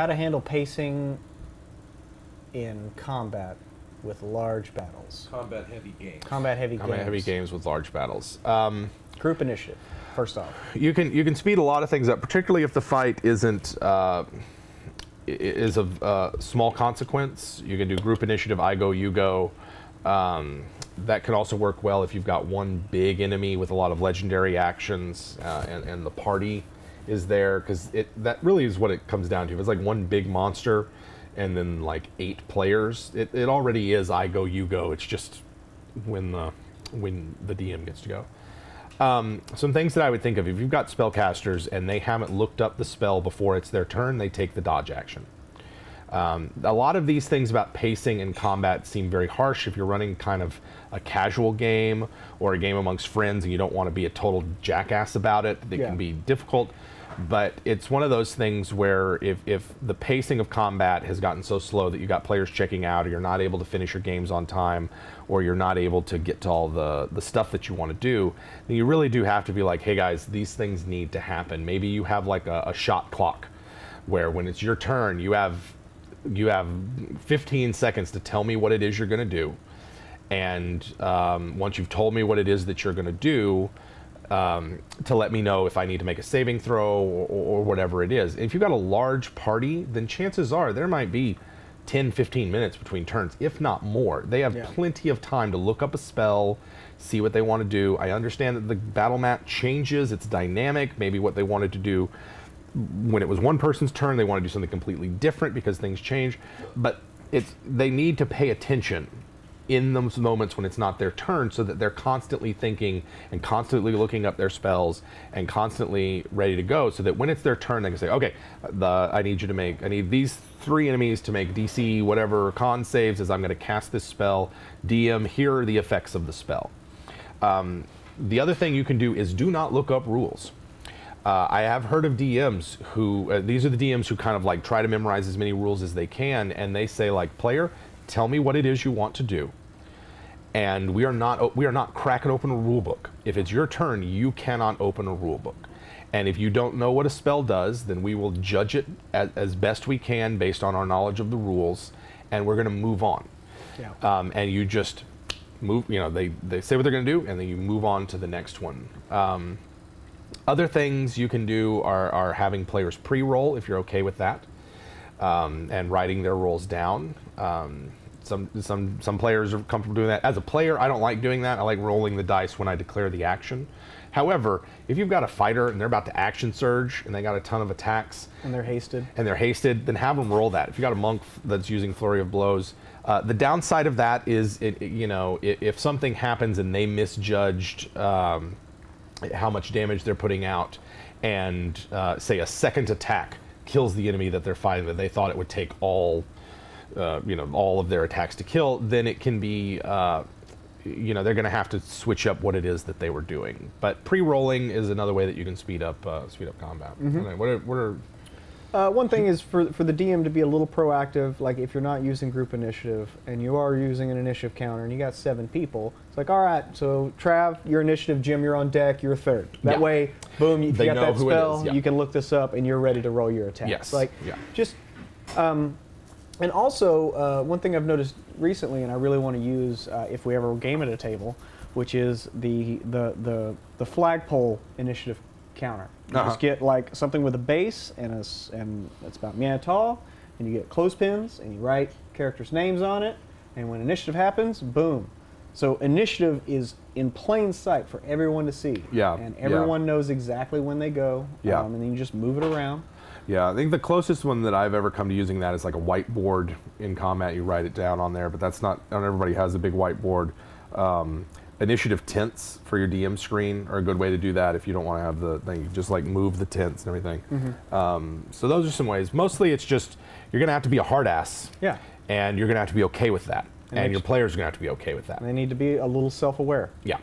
how to handle pacing in combat with large battles. Combat-heavy games. Combat-heavy games. Combat-heavy games with large battles. Group initiative, first off. You can speed a lot of things up, particularly if the fight isn't is of small consequence. You can do group initiative, I go, you go. That can also work well if you've got one big enemy with a lot of legendary actions, and the party is there, because that really is what it comes down to. If it's like one big monster and then like 8 players, it already is I go, you go. It's just when the DM gets to go. Some things that I would think of: if you've got spellcasters and they haven't looked up the spell before it's their turn, they take the dodge action. A lot of these things about pacing in combat seem very harsh if you're running kind of a casual game or a game amongst friends and you don't want to be a total jackass about it. It can be difficult, but it's one of those things where if the pacing of combat has gotten so slow that you got players checking out, or you're not able to finish your games on time, or you're not able to get to all the stuff that you want to do, then you really do have to be like, hey guys, these things need to happen. Maybe you have like a shot clock where when it's your turn, you have 15 seconds to tell me what it is you're going to do, and once you've told me what it is that you're going to do, to let me know if I need to make a saving throw or whatever it is. If you've got a large party, then chances are there might be 10-15 minutes between turns, if not more. They have plenty of time to look up a spell, see what they want to do. I understand that the battle map changes, it's dynamic. Maybe what they wanted to do when it was one person's turn, they want to do something completely different because things change. But they need to pay attention in those moments when it's not their turn, so that they're constantly thinking and constantly looking up their spells and constantly ready to go, so that when it's their turn, they can say, okay, I need these 3 enemies to make DC whatever con saves as I'm going to cast this spell. DM, here are the effects of the spell. The other thing you can do is do not look up rules. I have heard of DMs who, these are the DMs who kind of like try to memorize as many rules as they can, and they say like, player, tell me what it is you want to do. And we are not cracking open a rule book. If it's your turn, you cannot open a rule book. And if you don't know what a spell does, then we will judge it as best we can based on our knowledge of the rules, and we're going to move on. Yeah. And you just move, they say what they're going to do, and then you move on to the next one. Other things you can do are having players pre-roll, if you're okay with that, and writing their rolls down. Some players are comfortable doing that. As a player, I don't like doing that. I like rolling the dice when I declare the action. However, if you've got a fighter and they're about to action surge and they got a ton of attacks and they're hasted, then have them roll that. If you got a monk that's using flurry of blows, the downside of that is if something happens and they misjudged how much damage they're putting out, and say a second attack kills the enemy that they're fighting, that they thought it would take all of their attacks to kill, then it can be, they're going to have to switch up what it is that they were doing. But pre-rolling is another way that you can speed up combat. Mm-hmm. One thing is for the DM to be a little proactive. Like if you're not using group initiative and you are using an initiative counter and you got 7 people, it's like, all right, so Trav, your initiative, Jim, you're on deck, you're 3rd. That way, boom, you got that spell, you can look this up and you're ready to roll your attack. Yes. And also, one thing I've noticed recently, and I really want to use if we ever game at a table, which is the flagpole initiative counter. You just get like something with a base and it's about man tall, and you get clothespins and you write characters' names on it, and when initiative happens, boom. So initiative is in plain sight for everyone to see. Yeah. And everyone knows exactly when they go. Yeah. And then you just move it around. Yeah, I think the closest one that I've ever come to using that is like a whiteboard in combat. You write it down on there, but not everybody has a big whiteboard. Initiative tents for your DM screen are a good way to do that if you don't want to have the thing. You just like move the tents and everything. Mm-hmm. So those are some ways. Mostly it's just, you're going to have to be a hard ass. Yeah. And you're going to have to be okay with that. And your players are going to have to be okay with that. They need to be a little self-aware. Yeah.